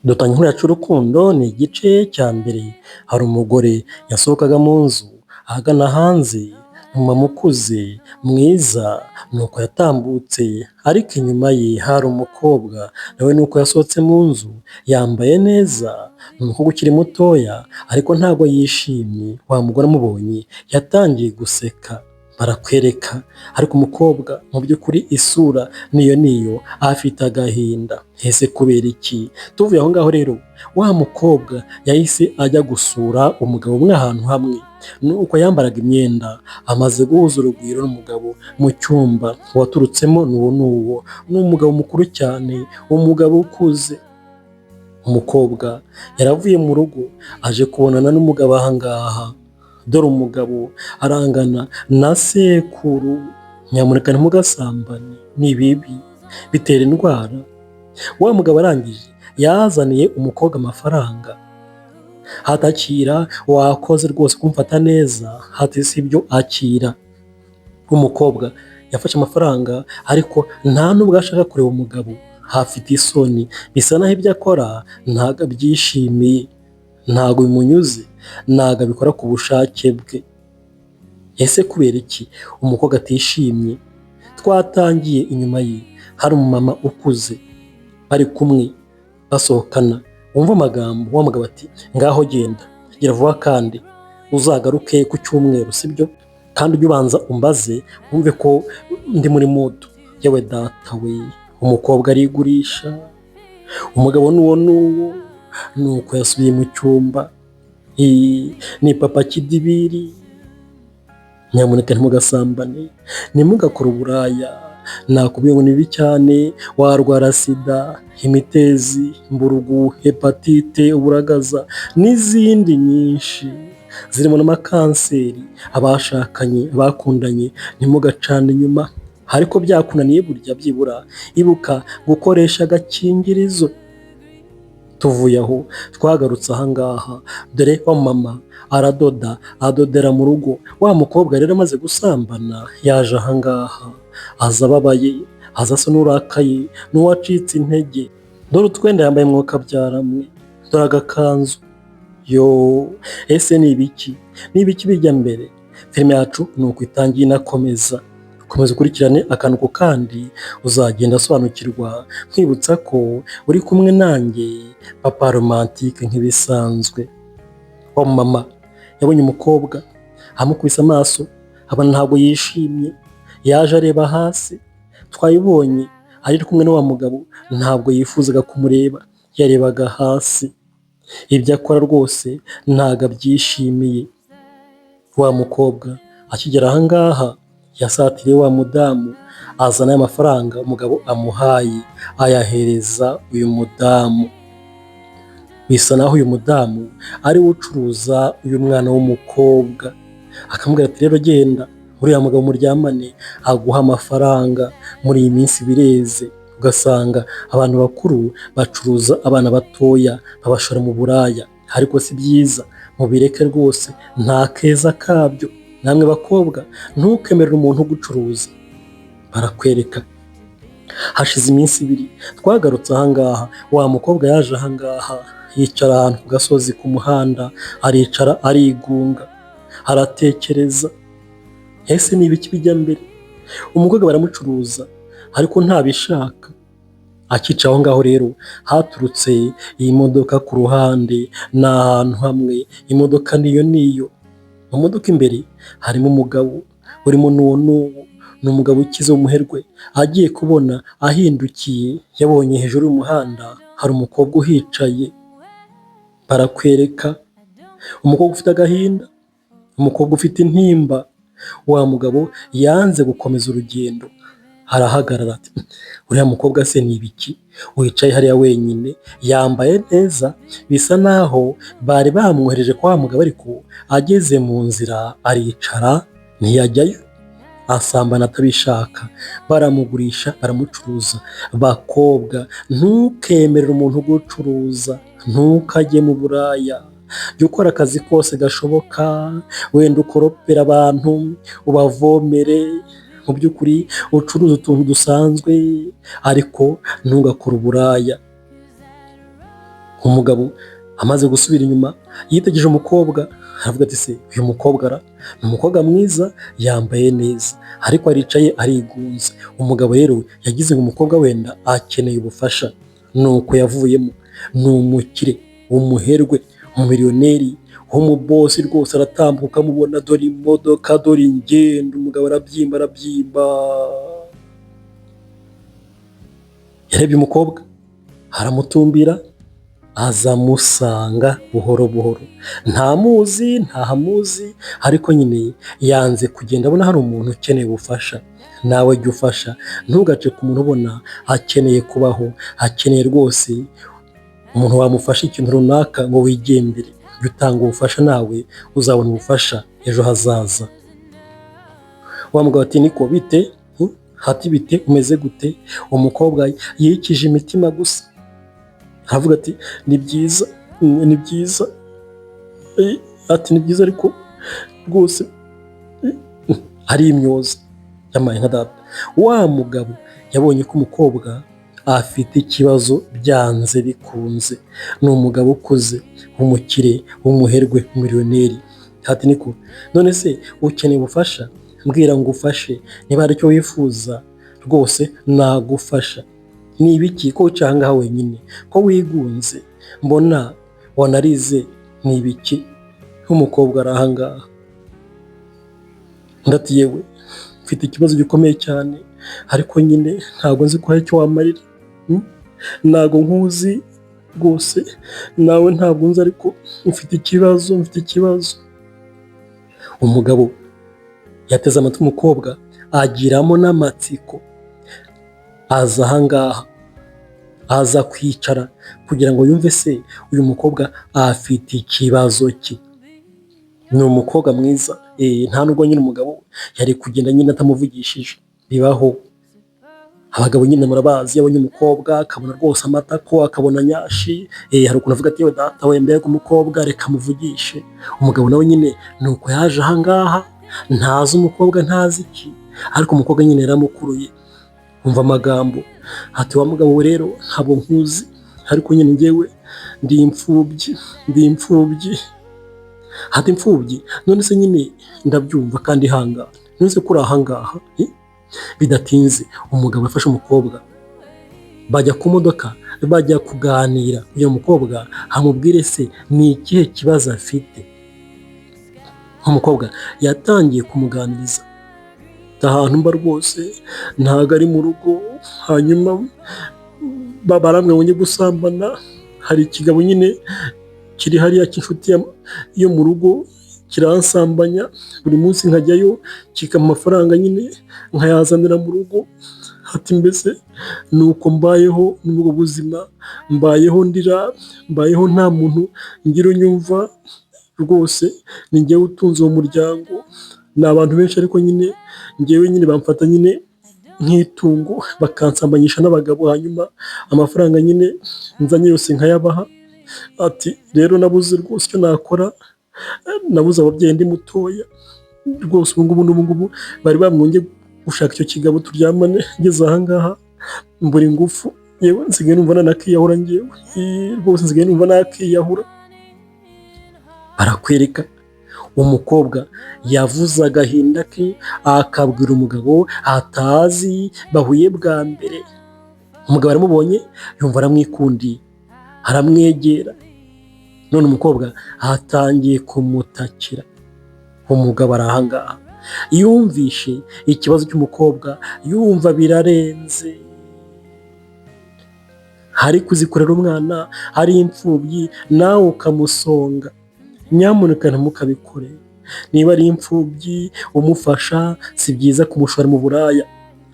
Dutanga inkuru yacu y'urukundo ni igice cya mbere. Hari umugore yasohokaga mu nzu ahagana hanze, umumama ukuze mwiza, nuko yatambutse ariko inyuma ye hari umukobwa nawe nuko yasohotse mu nzu yambaye neza. Ni umukobwa ukiri mutoya ariko ntabwo yishimye. Wa mugore amubonye yatangiye guseka, barakwereka ariko umukobwa mu by'ukuri isura niyo afite agahinda. Ese kubera iki? Tuvuye aho ngaho rero, wa mukobwa yahise ajya gusura umugabo umwe ahantu hamwe, nuko yambaraga imyenda, amaze guhuza urugwiro n'umugabo mu cyumba waturutsemo n'uwo ni umugabo mukuru cyane, umugabo ukuze. Umukobwa yaravuye mu rugo aje kubonana n'umugabo aha ngaha. Dore umugabo arangana na sekuru. Nyamuneka ntimugasambane, ni bibi, bitera indwara. Wa mugabo arangije yazaniye umukobwa amafaranga, hatakira wakoze rwose kumfata neza, hati si ibyo akira. Umukobwa yafashe amafaranga ariko nta nubwo ashaka kureba umugabo, hafite isoni, bisa naho ibyo akora ntabwo abyishimiye, ntabwo bimunyuze, ntabwo abikora ku bushake bwe. Ese kubera iki umukobwa atishimye? Twatangiye inyuma ye hari umumama ukuze bari kumwe basohokana, wumva amagambo. Wa mugabo ati ngaho genda, gira vuba kandi uzagaruke ku cyumweru, sibyo? Kandi ujye ubanza umbaze wumve ko ndi muri mudu. Yewe data we, umukobwa arigurisha. Umugabo nuwo nuko yasubiye mu cyumba. Ni papa kidibiri. Nyamuneka ntimugasambane, ntimugakore uburaya, nakubwiye ngo ni bibi cyane. Warwara sida, imitezi, mburugu, hepatite, uburagaza n'izindi nyinshi zirimo n'amakanseri. Abashakanye, bakundanye, ntimugacane inyuma, ariko byakunaniye burya byibura ibuka gukoresha agakingirizo. Tuvuye aho twagarutse aha ngaha, dore wa mama aradoda, adodera mu rugo. Wa mukobwa rero amaze gusambana yaje aha ngaha, aza ababaye, aza asa n'urakaye, n'uwacitse intege. Dore utwenda yambaye mwuka byaramwe, dore agakanzu. Ese ni ibiki? Ni ibiki bijya mbere? Filime yacu ni uko itangiye inakomeza. Komeza ukurikirane akantu ku kandi uzagenda asobanukirwa, nkwibutsa ko uri kumwe nanjye papa romantike nk'ibisanzwe. Wa mama yabonye umukobwa amukubise amaso, abona ntabwo yishimye, yaje areba hasi. Twayibonye ari kumwe na wa mugabo, ntabwo yifuzaga kumureba, yarebaga hasi. Ibyo akora rwose ntabwo abyishimiye. Wa mukobwa akigera aha ngaha yasatiriye wa mudamu, azana amafaranga umugabo amuhaye, ayahereza uyu mudamu. Bisa naho uyu mudamu ari we ucuruza uyu mwana w'umukobwa. Akamubwira ati rero genda, uriya mugabo muryamane aguha amafaranga, muri iyi minsi bireze. Ugasanga abantu bakuru bacuruza abana batoya, babashora mu buraya, ariko si byiza, mubireke rwose, nta keza kabyo. Namwe bakobwa ntukemerere umuntu ugucuruza, barakwereka. Hashize iminsi ibiri twagarutse aha ngaha, wa mukobwa yaje aha ngaha yicara ahantu ku gasozi ku muhanda, aricara arigunga, aratekereza. Ese ni ibiki bijya mbere? Umukobwa baramucuruza ariko ntabishaka. Akica aho ngaho rero haturutse iyi modoka ku ruhande, ni ahantu hamwe, imodoka niyo. Mu modoka imbere harimo umugabo urimo n'uwo ni umugabo ukize w'umuherwe. Agiye kubona ahindukiye, yabonye hejuru y'umuhanda hari umukobwa uhicaye. Barakwereka umukobwa ufite agahinda, umukobwa ufite intimba. Wa mugabo yanze gukomeza urugendo, arahagarara ati uriya mukobwa se ni ibiki wicaye hariya wenyine, yambaye neza, bisa naho bari bamwohereje kwa wa mugabo, ariko ageze mu nzira aricara ntiyajyayo, asambana atabishaka. Baramugurisha, baramucuruza. Bakobwa ntukemerere umuntu ugucuruza, ntukajye mu buraya, jya ukora akazi kose gashoboka, wenda ukoropera abantu, ubavomere, mu by'ukuri ucuruza utuntu dusanzwe, ariko ntugakore uburaya. Umugabo amaze gusubira inyuma yitegereje umukobwa, aravuga ati se uyu mukobwa ni umukobwa mwiza, yambaye neza, ariko aricaye arigunze. Umugabo rero yagize ngo umukobwa wenda akeneye ubufasha, nuko yavuyemo. Ni umukire, umuherwe, umumiliyoneri, umubosi rwose, aratambuka amubona, dore imodoka, dore ingendo, umugabo arabyimba arabyimba. Yarebye umukobwa aramutumbira, aza amusanga buhoro buhoro, ntahamuzi, ariko nyine yanze kugenda, abona hari umuntu ukeneye ubufasha. Nawe jya ufasha, ntugace ku muntu ubona akeneye kubaho, akeneye rwose umuntu wamufasha ikintu runaka ngo wigendere. Jya utanga ubufasha, nawe uzabona ubufasha ejo hazaza. Wa mugabo ati niko bite? Hati bite, umeze gute? Umukobwa yikije imitima gusa, aravuga ati ni byiza, ni byiza, ati ni byiza, ariko rwose ari imyoza yamaye nka data. Wa mugabo yabonye ko umukobwa afite ikibazo byanze bikunze. Ni umugabo ukuze, w'umukire, w'umuherwe, umiliyoneri. Ati niko, none se ukeneye ubufasha? Mbwira ngo ufashe, niba hari icyo wifuza rwose nagufasha. Ni ibiki ko wicaye aha ngaha wenyine, ko wigunze, mbona wanarize, ni ibiki? Umukobwa ari aha ngaha. Ndati yewe mfite ikibazo gikomeye cyane, ariko nyine ntabwo nzi ko hari icyo wamarira. Ntabwo nkuzi rwose, nawe ntabwo nzi, ariko mfite ikibazo. Umugabo yateze amatwi umukobwa, agiramo n'amatsiko, aza aha ngaha, aza kwicara kugira ngo yumve se uyu mukobwa afite ikibazo ki. Ni umukobwa mwiza, nta nubwo nyine umugabo yari kugenda nyine atamuvugishije. Bibaho, abagabo nyine murabazi, yabonye umukobwa akabona rwose amatako, akabona nyashi, hari ukuntu avuga ati yewe data we, mbega umukobwa, reka muvugishe. Umugabo nawe nyine nuko yaje aha ngaha, ntazi umukobwa, ntazi iki, ariko umukobwa nyine yaramukuruye, umva amagambo. Ati wa mugabo we rero, ntabwo nkuzi, ariko nyine njyewe ndi imfubyi. Ati imfubyi? None se nyine ndabyumva kandi ihangane, none se kuri aha ngaha. Bidatinze umugabo yafashe umukobwa, bajya ku modoka, bajya kuganira. Uyu mukobwa amubwire se ni ikihe kibazo afite. Umukobwa yatangiye kumuganiriza, ahantu mba rwose ntago ari mu rugo, hanyuma baramwe bonye gusambana, hari ikigabo nyine kiri hariya cy'inshuti yo mu rugo, kiransambanya, buri munsi nkajyayo, kikama amafaranga nyine nkayazanira mu rugo. Ati mbese nuko mbayeho n'ubwo buzima, mbayeho ndira, mbayeho nta muntu ngira unyumva, rwose ni njyewe utunze uwo muryango. Ni abantu benshi, ariko nyine njyewe nyine bamfata nyine nk'itungo, bakansambanyisha n'abagabo, hanyuma amafaranga nyine nzanye yose nkayabaha. Ati rero nabuze rwose icyo nakora, nabuze ababyeyi ndi mutoya rwose. ubu ngubu bari bamwongeye gushaka icyo kigabo turyamane, ngeze aha ngaha mbura ingufu, yewe nsigaye numva nanakiyahura, njyewe rwose nsigaye numva nakiyahura. Barakwereka umukobwa yavuze agahinda ke, akabwira umugabo atazi, bahuye bwa mbere. Umugabo aramubonye, yumva aramwikundiye, aramwegera. None umukobwa atangiye kumutakira. Umugabo ari aha ngaha, yumvishe ikibazo cy'umukobwa, yumva birarenze. Hari kuzikorera umwana, hari imfubyi, nawe ukamusonga. Nyamuneka ntimukabikore. Niba ari imfubyi umufasha, si byiza kumushora mu buraya.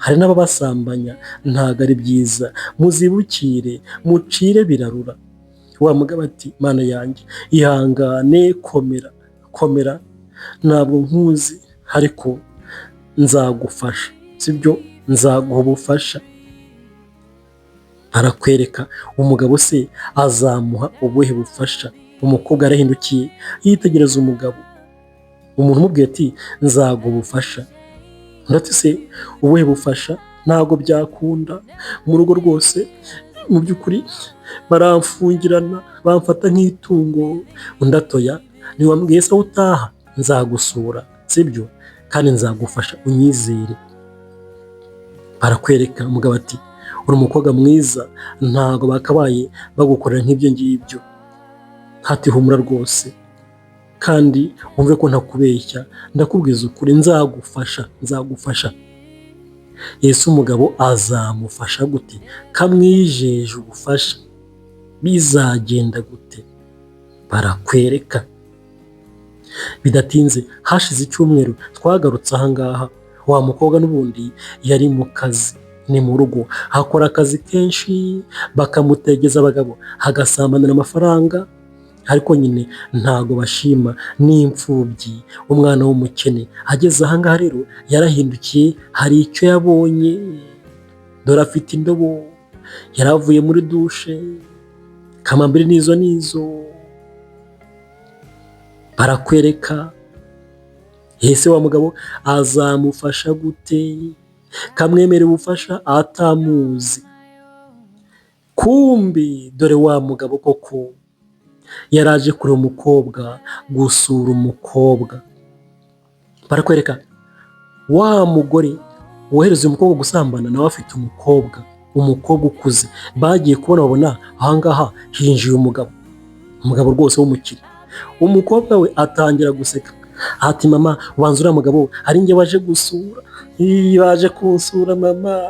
Hari n'ababasambanya, ntabwo ari byiza. Muzibukire, mucire birarura. Wa mugabo ati mana yanjye, ihangane, komera, ntabwo nkuzi, ariko nzagufasha, sibyo? Nzaguha ubufasha. Arakwereka umugabo se azamuha ubuhe bufasha. Umukobwa arahindukiye, yitegereza umugabo. Umuntu umubwiye ati nzaguha ubufasha. Ndetse se ubuhe bufasha? Ntabwo byakunda mu rugo rwose, mu by'ukuri baramfungirana bamfata nk'itungo. Undi atoya ntiwambwiye se aho utaha, nzagusura sibyo kandi nzagufasha unyizere. Barakwereka. Umugabo ati uri umukobwa mwiza, ntabwo bakabaye bagukorera nk'ibyo ngibyo. Hati humura rwose kandi wumve ko ntakubeshya, ndakubwiza ukuri, nzagufasha. Yesu umugabo azamufasha gute? Kamwijeje ubufasha, bizagenda gute? Barakwereka. Bidatinze hashize icyumweru twagarutse ahangaha. Wa mukobwa n'ubundi yari mu kazi, ni mu rugo, hakora akazi kenshi, bakamutegeza abagabo, hagasambanira amafaranga, ariko nyine ntago bashima, n'imfubyi, umwana w'umukene. Ageze ahangaha rero yarahindukiye, hari icyo yabonye. Dore afite indobo, yaravuye muri dushe, kamambiri nizo. Barakwereka. Ese wa mugabo azamufasha gute? Kamwemere ubufasha atamuzi. Kumbi dore wa mugabo koko yaraje kureba umukobwa, gusura umukobwa. Barakwereka. Wa mugore wohereza umukobwa gusambana nawe afite umukobwa ukuze. Bagiye kubona babona ahangaha hinjiye umugabo rwose w'umukire. Umukobwa we atangira guseka ati mama ubanza uriya mugabo ari njye waje gusura. Baje kunsura mama.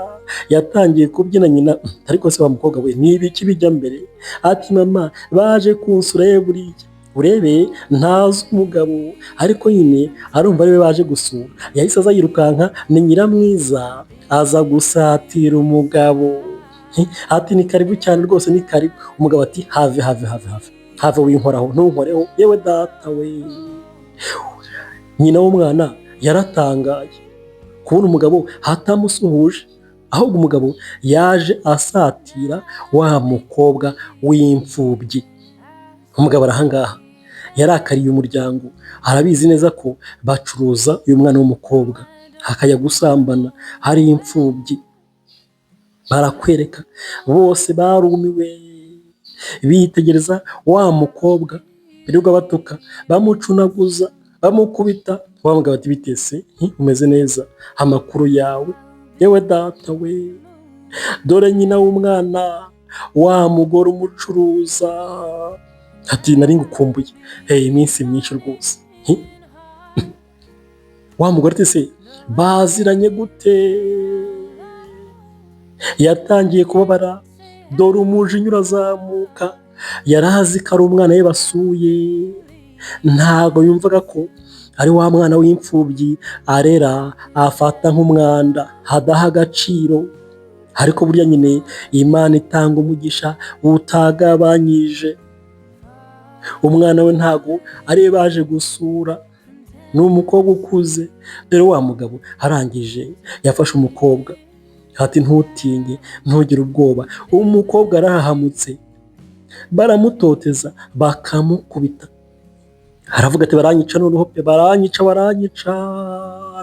Yatangiye kubyina nyina. Ariko se wa mukobwa we ni ibiki bijya mbere? Ati mama baje kunsura ye buriya urebe ntazi umugabo, ariko nyine arumva ariwe baje gusura. Yahise aza yirukanka, ni Nyiramwiza, aza gusatira umugabo. Ati ni karibu cyane rwose, ni karibu. Umugabo ati have winkoraho, ntunkoreho yewe data we. Nyina w'umwana yaratangaye kubona umugabo hatamusuhuje, ahubwo umugabo yaje asatira wa mukobwa w'imfubyi. Umugabo arahangaha yarakariye umuryango, arabizi neza ko bacuruza uyu mwana w'umukobwa akajya gusambana, hari imfubyi. Barakwereka. Bose barumiwe bitegereza wa mukobwa, birirwa batuka, bamucunaguza, bamukubita. Wa mugabo ati bitese umeze neza, amakuru yawe? Yewe data we, dore nyina w'umwana, wa mugore umucuruza. Ati nari ngukumbuye, iminsi myinshi rwose. Wa mugore ati se baziranye gute? Yatangiye kubabara, dore umujinya urazamuka. Yarazi ko ari umwana we basuye, ntabwo yumvaga ko ari wa mwana w'imfubyi arera afata nk'umwanda hadaha agaciro. Ariko burya nyine Imana itanga umugisha utagabanyije. Umwana we ntago ari baje gusura, ni umukobwa ukuze. Dore wa mugabo arangije yafashe umukobwa ati ntutinye, ntugire ubwoba. Umukobwa arahahamutse, baramutoteza, bakamukubita. Aravuga ati baranyica noneho pe, baranyica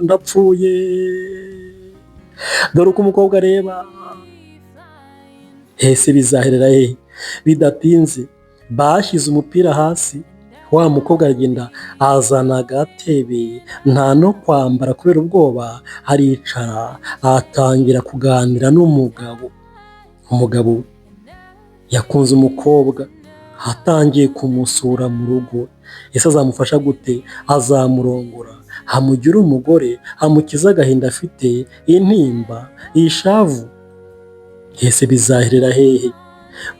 ndapfuye. Dore uko umukobwa areba. Ese bizaherera he? Bidatinze bashyize umupira hasi, wa mukobwa aragenda azana agatebe, nta no kwambara kubera ubwoba, aricara atangira kuganira n'umugabo. Umugabo yakunze umukobwa, atangiye kumusura mu rugo. Ese azamufasha gute? Azamurongora, amugira umugore, amukiza agahinda afite, intimba, ishavu. Ese bizaherera hehe?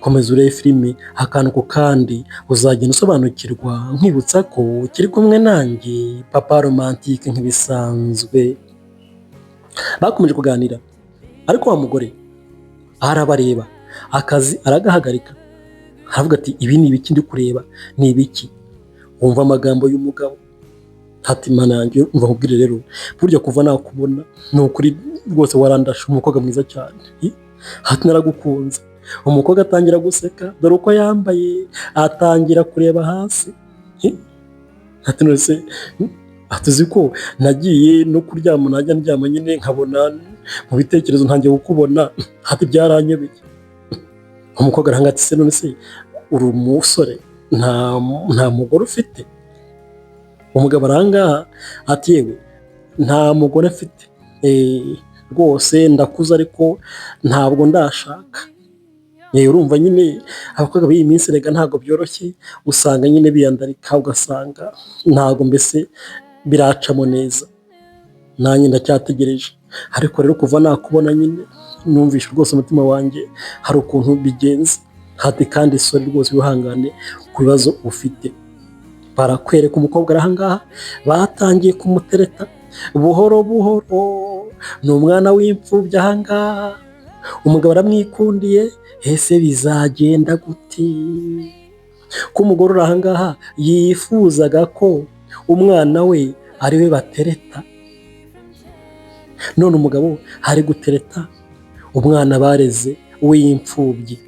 Komeza urebe filime akantu ku kandi, uzagenda usobanukirwa. Nkwibutsa ko ukiri kumwe nanjye Papa Romantique nk'ibisanzwe. Bakomeje kuganira, ariko wa mugore arabareba, akazi aragahagarika. Aravuga ati ibi ni ibiki ndi kureba? Ni ibiki? Wumva amagambo y'umugabo. Ati mana yanjye umva nkubwire rero, burya kuva nakubona ni ukuri rwose warandashe, umukobwa mwiza cyane. Ati naragukunze. Umukobwa atangira guseka, dore uko yambaye, atangira kureba hasi. Ati nose atuzi ko nagiye no kuryama, najya ndyama nyine nkabona mu bitekerezo ntangiye kukubona. Ati byaranyobeye. umukobwa arahanga ati se none se uri umusore nta mugore ufite? Umugabo arangaha ati yewe nta mugore mfite, rwose ndakuze ariko ntabwo ndashaka. Urumva nyine abakobwa b'iyi minsi rega ntabwo byoroshye, usanga nyine biyandarika, ugasanga ntabwo mbese biracamo neza. Nanjye ndacyategereje, ariko rero kuva nakubona nyine numvishe rwose umutima wanjye hari ukuntu bigenze. Hati kandi sori rwose wihangane ku bibazo ufite. Barakwereka umukobwa arahangaha, batangiye kumutereta buhoro buhoro, ni umwana w'imfubyi ahangaha, umugabo aramwikundiye, ese bizagenda gute? Ko umugore uri ahangaha yifuzaga ko umwana we ari we batereta, none umugabo ari gutereta umwana bareze w'imfubyi.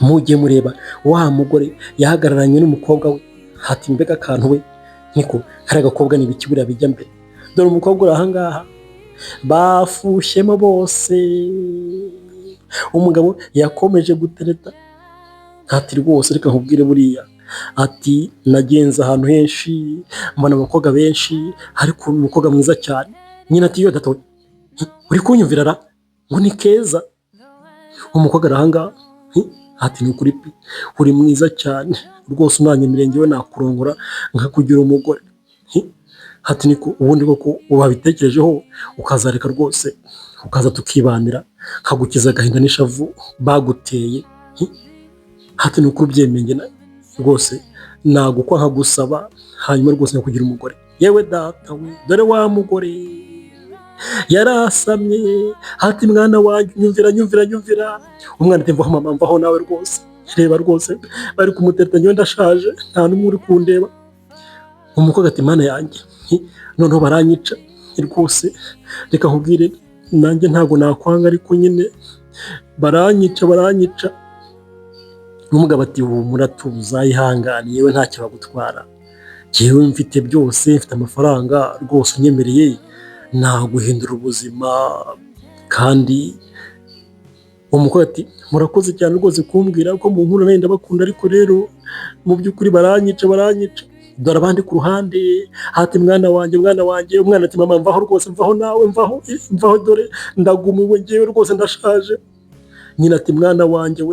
Mujye mureba wa mugore yahagararanye n'umukobwa we, hati mbega akantu we niko kari agakobwa n'ibiki buriya bijya mbere. Dore umukobwa uri ahangaha bafushyemo bose, umugabo yakomeje gutereta. Ati rwose reka nkubwire buriya, ati nagenze ahantu henshi mbona abakobwa benshi ariko umukobwa mwiza cyane. Nyina ati yo data uri kunyumvira ra ngo ni keza? Umukobwa arahangaha ati ni ukuri pe uri mwiza cyane rwose, unanye imirenge we nakurongora nkakugira umugore. Hati niko ubundi koko wabitekerejeho ukazareka rwose ukaza tukibanira nkagukiza agahinda n'ishavu baguteye? Hati ni ukuri ubyemenge rwose nagukwa nkagusaba hanyuma rwose nkakugira umugore. Yewe data we, dore wa mugore yarasamye, hati mwana wanjye nyumvira. Umwana ati mvaho mama, mvaho nawe rwose, reba rwose bari kumutereta njyewe ndashaje nta n'umwe uri kundeba. Umukobwa ati mana yanjye noneho baranyica rwose, reka nkubwire nanjye ntabwo nakwanga ariko nyine baranyica. Umugabo ati muratuza ihangane, yewe ntacyo bagutwara, jewe mfite byose, mfite amafaranga rwose, unyemereye naguhindura ubuzima. Kandi umukobwa ati murakoze cyane rwose kumbwira ko mu nkuru nenda bakunda, ariko rero mu by'ukuri baranyica. Dore abandi ku ruhande, hati mwana wanjye. Umwana ati mama mvaho rwose, mvaho nawe, mvaho dore ndagumiwe ngewe rwose ndashaje. Nyina ati mwana wanjye.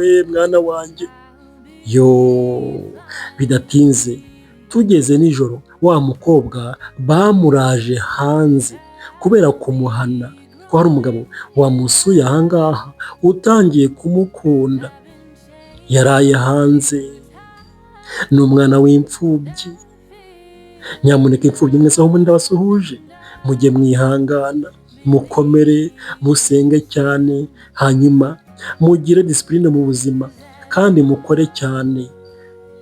Bidatinze tugeze nijoro wa mukobwa bamuraje hanze kubera kumuhana ko hari umugabo wamusuye ahangaha utangiye kumukunda. Yaraye hanze, ni umwana w'imfubyi. Nyamuneka imfubyi mwese aho muri ndabasuhuje, mujye mwihangana, mukomere, musenge cyane, hanyuma mugire disipurine mu buzima kandi mukore cyane.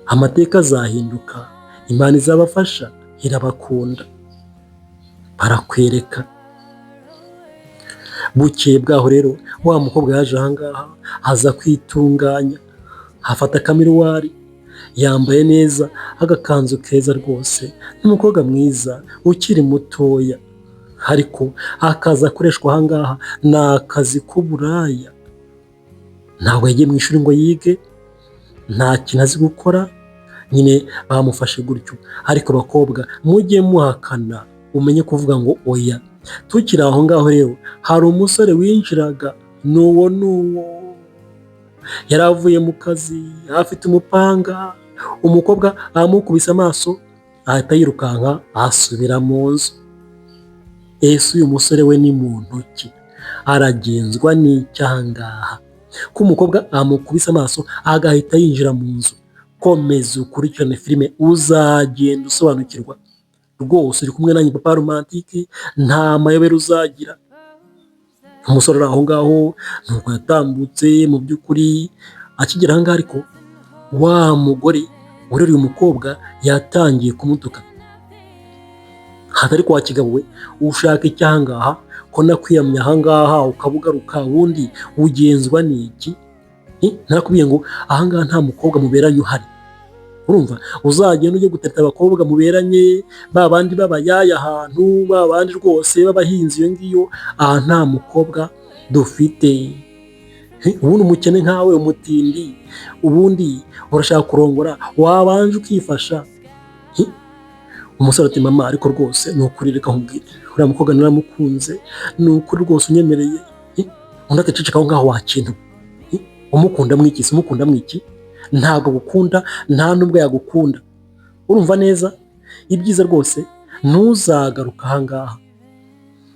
Amateka azahinduka, Imana izabafasha, irabakunda. Barakwereka. Bukeye bwaho rero wa mukobwa yaje ahangaha aza kwitunganya, afata kamiruwari, yambaye neza agakanzu keza rwose, n'umukobwa mwiza ukiri mutoya, ariko akazi akoreshwa ahangaha ni akazi k'uburaya. Ntabwo yagiye mu ishuri ngo yige, nta kintu azi gukora, nyine bamufashe gutyo. Ariko bakobwa mujye muhakana, umenye kuvuga ngo oya. Tukiri aho ngaho rero hari umusore winjiraga, n'uwo yari avuye mu kazi afite umupanga. Umukobwa amukubise amaso ahita yirukanka asubira mu nzu. Ese uyu musore we ni muntu ki? Aragenzwa n'icyangaha ko umukobwa amukubise amaso agahita yinjira mu nzu? Komeza ukurikirane filime uzagenda usobanukirwa rwose. Uri kumwe nanjye papa romantike, nta mayobera uzagira. Umusore uri aho ngaho nuko yatambutse, mu by'ukuri akigera ahangaha ariko wa mugore urereye umukobwa yatangiye kumutuka. Hatari kwa kigabo we, ushaka icyangaha ko nakwiyamya ahangaha ukabugaruka, wundi ugenzwa n'iki? Narakubwiye ngo ahangaha nta mukobwa muberanye uhari. Urumva, uzagenda ujye guteta abakobwa muberanye, babandi babayaya ahantu, babandi rwose babahinzi iyo ngiyo. Aha nta mukobwa dufite. ubundi umukene nkawe umutindi, ubundi urashaka kurongora wabanje ukifasha. Umusore ati mama ariko rwose ni ukuri reka nkubwire, uriya mukobwa naramukunze, ni ukuri rwose unyemereye. Undi agaceceka aho ngaho wakintu, umukunda mwiki se, umukunda mwiki, ntabwo agukunda nta nubwo yagukunda. Urumva neza, ibyiza rwose ntuzagaruka aha ngaha.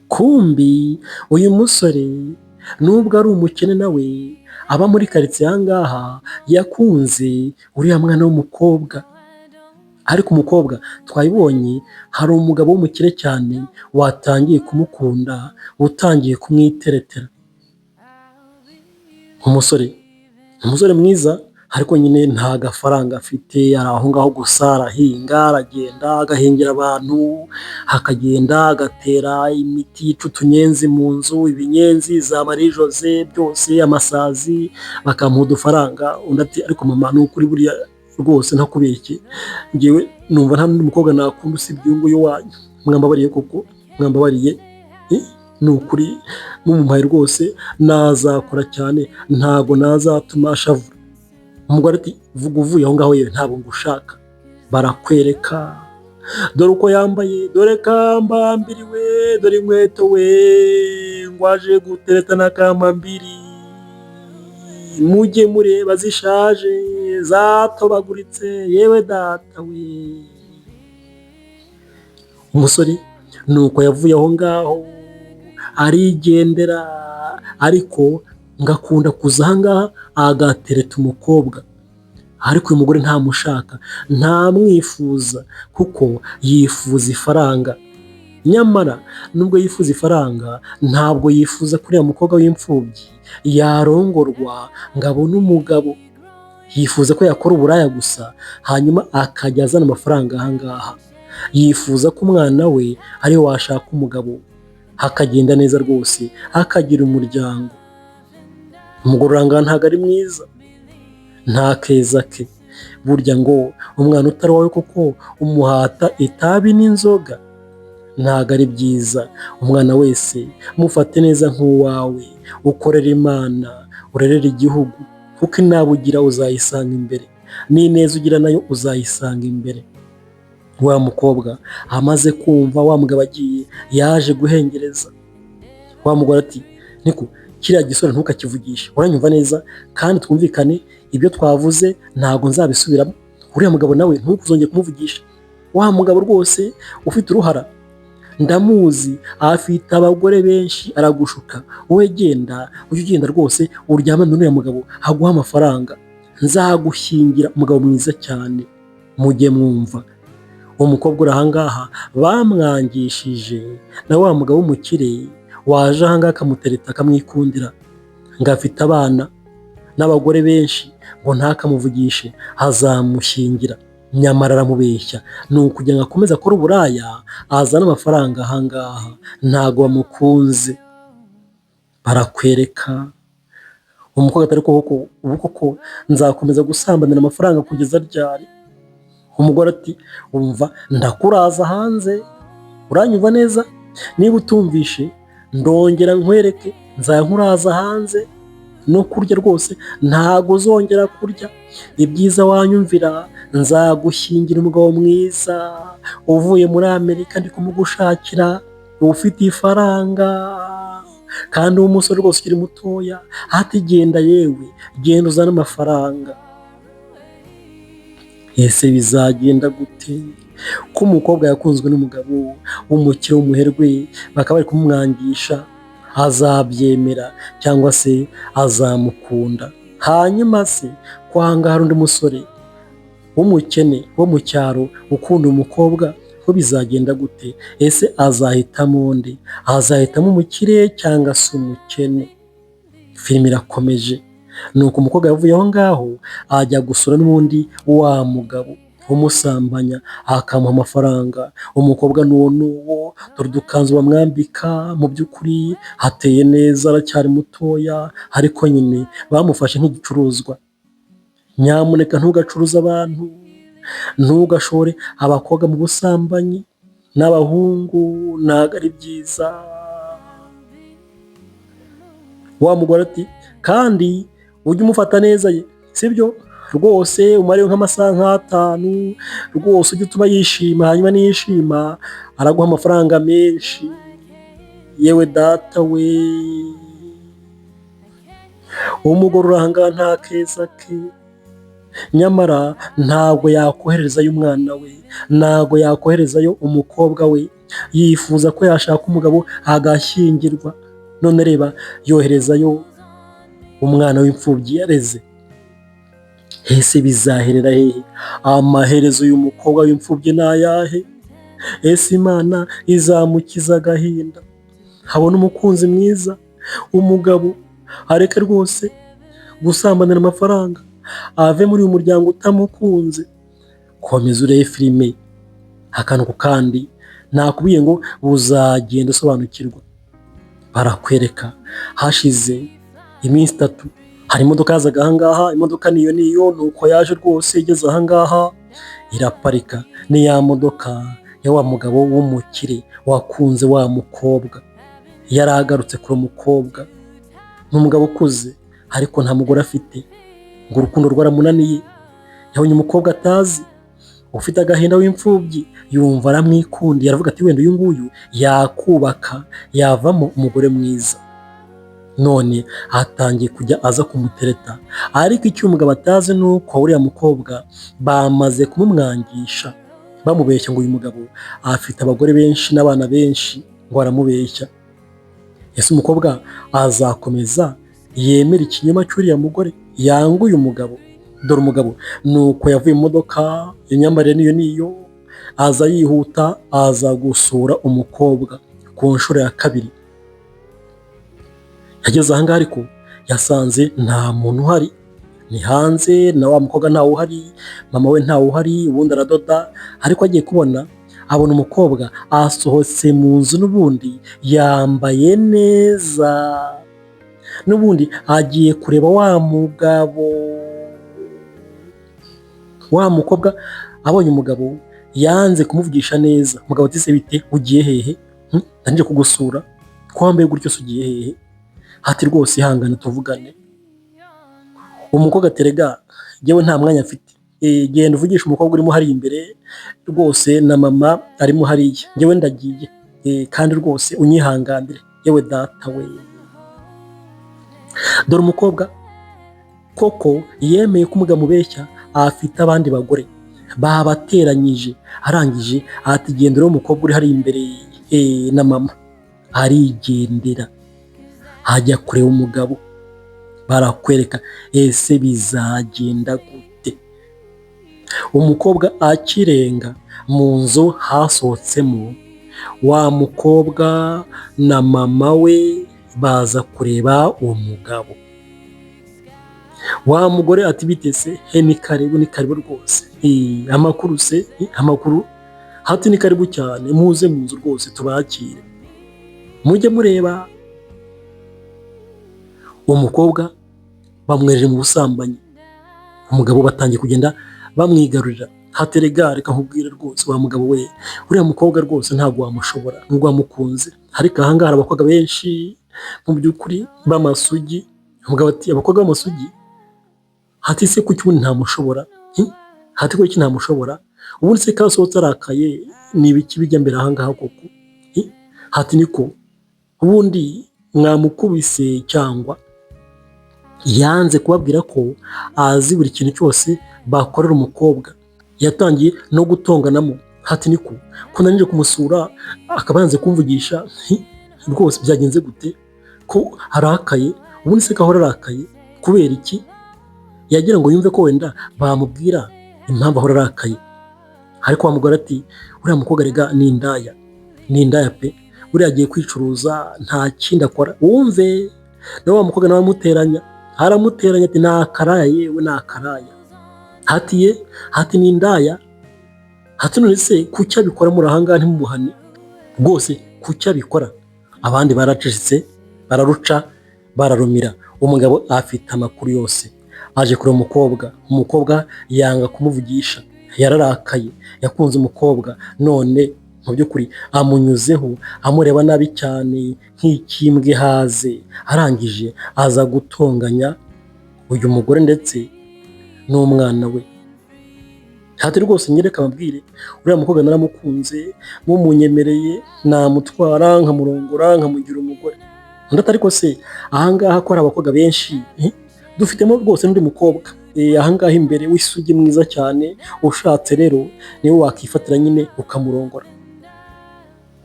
Kumbi uyu musore nubwo ari umukene nawe aba muri karitsiye aha ngaha yakunze uriya mwana w'umukobwa, ariko umukobwa twayibonye hari umugabo w'umukire cyane watangiye kumukunda, utangiye kumwiteretera. Umusore mwiza ariko nyine nta gafaranga afite, ari aho ngaho gusa arahinga, aragenda agahingira abantu, akagenda agatera imiti yica utunyenzi mu nzu, ibinyenzi za Marie Jose byose, amasazi, bakamuha udufaranga. Undi ati ariko mama ni ukuri buriya rwose ntakubeshye, ngewe numva nta n'undi mukobwa nakunda usibye uyu nguyu wanyu, mwambabariye koko, mwambabariye, ni ukuri mumumpaye rwose nazakora cyane, ntabwo nazatuma ashavura. Umugore ati vuga uvuye aho ngaho yewe ntabwo ngushaka. Barakwereka, dore uko yambaye, dore kambambiriwe, dore inkweto we, ngwaje gutereta na kambambiri, mujye mureba zishaje zatobaguritse, yewe data we. Umusore nuko yavuye aho ngaho arigendera, ariko ngakunda kuza aha ngaha agatereta umukobwa, ariko uyu mugore ntamushaka, ntamwifuza, kuko yifuza ifaranga. Nyamara nubwo yifuza ifaranga ntabwo yifuza kuriya mukobwa w'imfubyi yarongorwa ngo abone umugabo. Yifuza ko yakora uburaya gusa hanyuma akajya azana amafaranga aha ngaha. Yifuza ko umwana we ariwe washaka umugabo, hakagenda neza rwose, akagira umuryango. Umugore urangana ntabwo ari mwiza, nta keza ke. Burya ngo umwana utari wawe koko umuhata itabi n'inzoga, ntabwo ari byiza. Umwana wese mufate neza nk'uwawe, ukorera Imana, urerera igihugu, kuko inaba ugira uzayisanga imbere, n'ineza ugira nayo uzayisanga imbere. Wa mukobwa amaze kumva wa mugabo agiye, yaje guhengereza. Wa mugore ati niko kiriya gisore ntukakivugishe, uranyumva neza kandi twumvikane, ibyo twavuze ntabwo nzabisubiramo. Uriya mugabo nawe ntukuzongere kumuvugisha. Wa mugabo rwose ufite uruhara, ndamuzi, afite abagore benshi, aragushuka. Wowe genda, ujye ugenda rwose uryamane n'uriya mugabo aguha amafaranga, nzagushyingira umugabo mwiza cyane. Mujye mwumva, uwo mukobwa uri aha ngaha bamwangishije na wa mugabo w'umukire waje aha ngaha akamutereta akamwikundira, ngo afite abana n'abagore benshi, ngo ntakamuvugishe azamushyingira. Nyamara aramubeshya, ni ukugira ngo akomeze akore uburaya azane amafaranga aha ngaha. Ntago bamukunze, barakwereka. Umukobwa atari ubu koko nzakomeza gusambanira amafaranga kugeza ryari? Umugore ati umva ndakuraza hanze, uranyumva neza, niba utumvishe ndongera nkwereke, nzankuraza hanze. No kurya rwose ntago uzongera kurya, ibyiza wanyumvira, nzagushyingira umugabo mwiza uvuye muri Amerika, ndi kumugushakira, ufite ifaranga kandi umusore rwose ukiri mutoya. Ati genda yewe, genda uzane amafaranga. Ese bizagenda gute ko umukobwa yakunzwe n'umugabo w'umukire w'umuherwe, bakaba bari kumwangisha? Azabyemera cyangwa se azamukunda? Hanyuma se kwanga hari undi musore w'umukene wo mu cyaro ukunda umukobwa, ko bizagenda gute? Ese azahitamo nde? Azahitamo umukire cyangwa se umukene? Filime irakomeje. Nuko umukobwa yavuye aho ngaho ajya gusura n'ubundi wa mugabo umusambanya, akamuha amafaranga. Umukobwa n'uwo dore udukanzu bamwambika, mu by'ukuri hateye neza, aracyari mutoya, ariko nyine bamufashe nk'igicuruzwa. Nyamuneka ntugacuruze abantu, ntugashore abakobwa mu busambanyi n'abahungu, ntabwo ari byiza. Wa mugore ati kandi ujye umufata neza ye, sibyo rwose, umare nk'amasaha nk'atanu rwose, ujye utuma yishima, hanyuma niyishima araguha amafaranga menshi. Yewe data we, umugore uri aha ngaha nta keza ke, nyamara ntabwo yakoherezayo umwana we, ntabwo yakoherezayo umukobwa we, yifuza ko yashaka umugabo agashyingirwa, none reba yoherezayo umwana w'imfubyi yareze. Ese bizaherera hehe? Amaherezo y'umukobwa w'imfubyi ni ayahe? Ese Imana izamukiza agahinda, habona umukunzi mwiza, umugabo areke rwose gusambanira amafaranga, ave muri uyu muryango utamukunze. Komeza urebe filime akantu ku kandi, nakubwiye ngo uzagenda usobanukirwa. Barakwereka hashize iminsi 3 hari imodoka yazaga aha ngaha, imodoka niyo nuko yaje rwose, igeze aha ngaha iraparika. Ni ya modoka ya wa mugabo w'umukire wakunze wa mukobwa, yari agarutse kuri umukobwa. Ni umugabo ukuze ariko nta mugore afite, ngo urukundo rwaramunaniye. Yabonye umukobwa atazi ufite agahinda w'imfubyi, yumva aramwikundiye, aravuga ati wenda uyu nguyu yakubaka, yavamo umugore mwiza. None atangiye kujya aza kumutereta, ariko icyo umugabo atazi ni uko uriya mukobwa bamaze kumumwangisha, bamubeshya ngo uyu mugabo afite abagore benshi n'abana benshi, ngo aramubeshya. Ese umukobwa azakomeza yemera ikinyoma cy'uriya mugore yanga uyu mugabo? Dore umugabo nuko yavuye mu modoka, imyambarire niyo, aza yihuta, aza gusura umukobwa ku nshuro ya 2. Yageze aha ngaha ariko yasanze nta muntu uhari, ni hanze, na wa mukobwa ntawe uhari, mama we ntawe uhari, ubundi aradoda. Ariko agiye kubona abona umukobwa asohotse mu nzu, n'ubundi yambaye neza, n'ubundi agiye kureba wa mugabo. Wa mukobwa abonye umugabo yanze kumuvugisha neza. Umugabo ati se bite, ugiye hehe? Ndanije kugusura, ko wambaye gutyo se ugiye hehe? Ati rwose ihangane tuvugane. Umukobwa aterega yewe nta mwanya afite, genda uvugisha umukobwa urimo hari imbere rwose, na mama arimo hariya, yewe ndagiye, kandi rwose unyihanganire. Yewe data we, dore umukobwa koko yemeye ko umugabo mubeshya afite abandi bagore, babateranyije. Arangije ati gendera umukobwa uri hari imbere, na mama. Arigendera ajya kureba umugabo. Barakwereka ese bizagenda gute? Umukobwa akirenga mu nzu hasohotsemo wa mukobwa na mama we, baza kureba uwo mugabo. Wa mugore ati bite se? Ni karibu rwose. Amakuru se? Amakuru. Hati ni karibu cyane, muze mu nzu rwose tubakire, mujye mureba. Umukobwa bamwereje mu busambanyi, umugabo batangiye kugenda bamwigarurira. Haterega reka nkubwire rwose, wa mugabo we, uriya mukobwa rwose ntabwo wamushobora, nubwo wamukunze. Ariko aha ngaha abakobwa benshi mu by'ukuri b'amasugi. Umugabo ati abakobwa b'amasugi? Hati se kuki ubundi ntamushobora? Hati kuki ntamushobora? Ubundi se kasohotse arakaye, ni ibiki bijya mbere aha ngaha koko? Hati niko ubundi mwamukubise, cyangwa yanze kubabwira ko azi buri kintu cyose bakorera umukobwa, yatangiye no gutonganamo. Hati niko ko nanije kumusura akaba yanze kumvugisha, rwose byagenze gute ko arakaye? Ubundi se kahora arakaye kubera iki? Yagira ngo yumve ko wenda bamubwira impamvu ahora arakaye. Ariko wa mugore ati uriya mukobwa rega ni indaya pe, uriya agiye kwicuruza, nta kindi akora. Wumve nawe wa mukobwa nawe aramuteranya ati nakaraya, yewe nakaraya. Hati ni indaya. Hati none se kuki abikora muri aha ngaha ntimumuhane rwose? Kuki abikora? Abandi baracecetse, bararuca, bararumira. Umugabo afite amakuru yose, aje kure umukobwa yanga kumuvugisha, yararakaye, yakunze umukobwa, none mu by'ukuri amunyuzeho amureba nabi cyane nk'ikimbwe haze, arangije aza gutonganya uyu mugore ndetse n'umwana we. Hati rwose nyereka amabwire uriya mukobwa naramukunze, mumunyemereye namutwara nkamurongora nkamugira umugore. Undi ati ariko se ahangaha ko hari abakobwa benshi, dufitemo rwose n'undi mukobwa ahangaha imbere w'isugi mwiza cyane, ushatse rero niwe wakifatira nyine ukamurongora.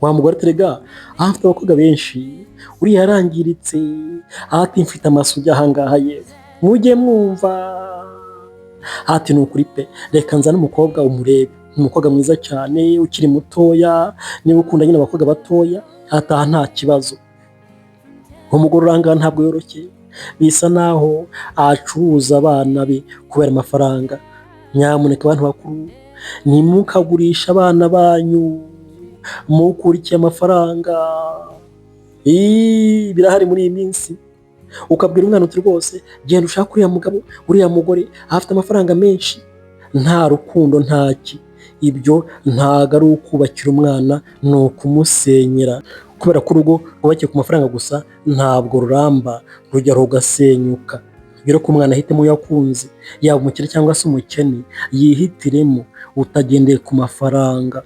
Wa mugore terega afite abakobwa benshi, uriya yarangiritse, ati mfite amasugi ahangaha yewe mujye mwumva. Ati ni ukuri pe, reka nzane umukobwa umurebe, ni umukobwa mwiza cyane ukiri mutoya, niba ukunda nyine abakobwa batoya ataha nta kibazo. Umugore uranga ntabwo yoroshye, bisa naho acuruza abana be kubera amafaranga. Nyamuneka abantu bakuru ntimukagurisha abana banyu mukurikiye amafaranga. Birahari muri iyi minsi, ukabwira umwana uti rwose genda ushaka uriya mugabo, uriya mugore afite amafaranga menshi, nta rukundo ntaki. Ibyo ntago ari ukubakira umwana, ni ukumusenyera, kubera ko urugo rwubakiye ku mafaranga gusa ntabwo ruramba, rujya rugasenyuka. Rero ko umwana ahitemo uwo yakunze, yaba umukire cyangwa se umukene, yihitiremo utagendeye ku mafaranga.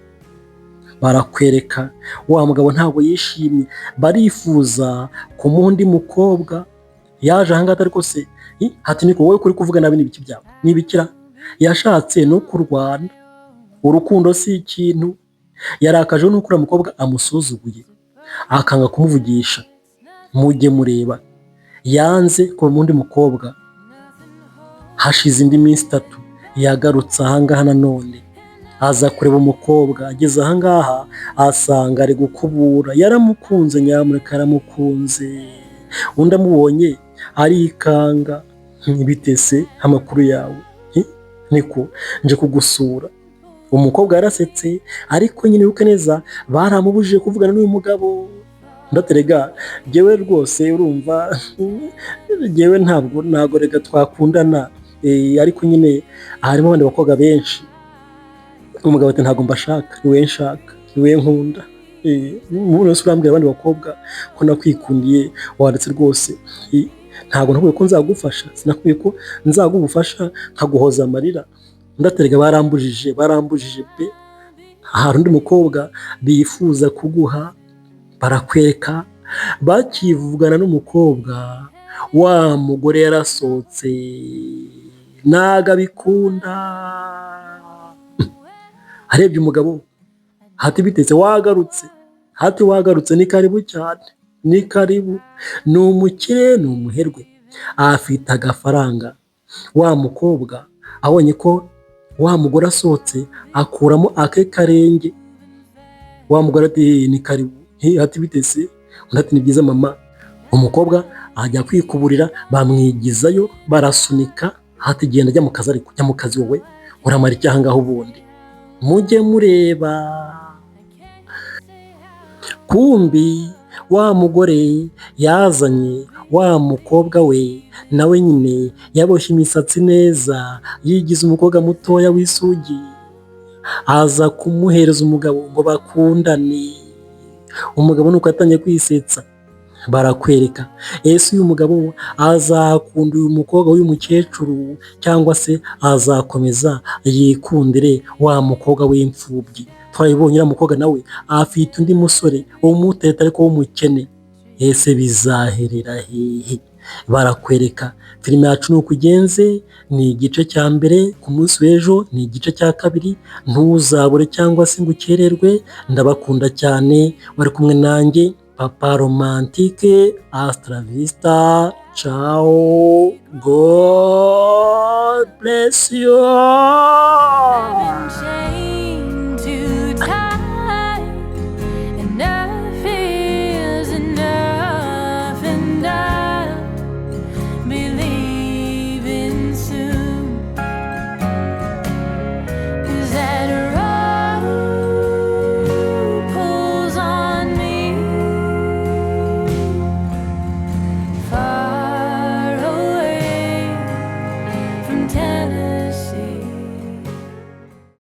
Barakwereka wa mugabo ntabwo yishimye, barifuza kumuha undi mukobwa. Yaje ahangaha ariko se hati niko wowe kuri kuvuga nabi n'ibiki byawe n'ibikira. Yashatse no kurwana, urukundo si ikintu. Yarakaje nuko uriya mukobwa amusuzuguye, akanga kumuvugisha. Mujye mureba, yanze kuba undi mukobwa. Hashize indi minsi 3 yagarutse ahangaha nanone, aza kureba umukobwa. Ageze ahangaha asanga ari gukubura. Yaramukunze, nyamuneka yaramukunze. Undi amubonye arikanga, bitese amakuru yawe, niko nje kugusura. Umukobwa yarasetse, ariko nyine uko neza baramubujije kuvugana n'uyu mugabo. Ndaterega jewe rwose urumva, jewe ntabwo rega twakundana, ariko nyine harimo abandi bakobwa benshi. Umugabo ati ntabwo mbashaka, niwe nshaka, niwe nkunda. Umuntu wese urambwira abandi bakobwa ko nakwikundiye, wanditse rwose. Ntabwo nakubwiye ko nzagufasha, sinakubwiye ko nzagufasha nkaguhoza amarira. Ndaterega barambujije pe. Hari undi mukobwa bifuza kuguha, barakwereka. Bakivugana n'umukobwa, wa mugore yarasohotse, naga bikunda. Arebye umugabo, hati bitetse wagarutse, hati wagarutse, ni karibu cyane, ni karibu. Ni umukire, ni umuherwe, afite agafaranga. Wa mukobwa abonye ko wa mugore asohotse, akuramo ake karenge. Wa mugore ati ni karibu, hati bitese. Undi ati ni byiza mama. Umukobwa ajya kwikuburira, bamwigizayo, barasunika. Hati genda jya mu kazi, ariko jya mu kazi wowe, uramara iki ahangaha ubundi. Mujye mureba. Kumbi wa mugore yazanye wa mukobwa we, nawe nyine yaboshye imisatsi neza, yigize umukobwa mutoya w'isugi. Aza kumuhereza umugabo ngo bakundane. Umugabo nuko atangiye kwisetsa. Barakwereka, ese uyu mugabo azakunda uyu mukobwa w'uyu mukecuru, cyangwa se azakomeza yikundire wa mukobwa w'imfubyi. Twabibonye uriya mukobwa nawe afite undi musore umuteta ariko w'umukene. Ese bizaherera hehe? Barakwereka filime yacu nuko igenze. Ni igice cya mbere, ku munsi w'ejo ni igice cya kabiri. Ntuzabure cyangwa se ngo ukererwe. Ndabakunda cyane, bari kumwe nanjye Papa Romantique. Hasta vista, ciao, God bless you.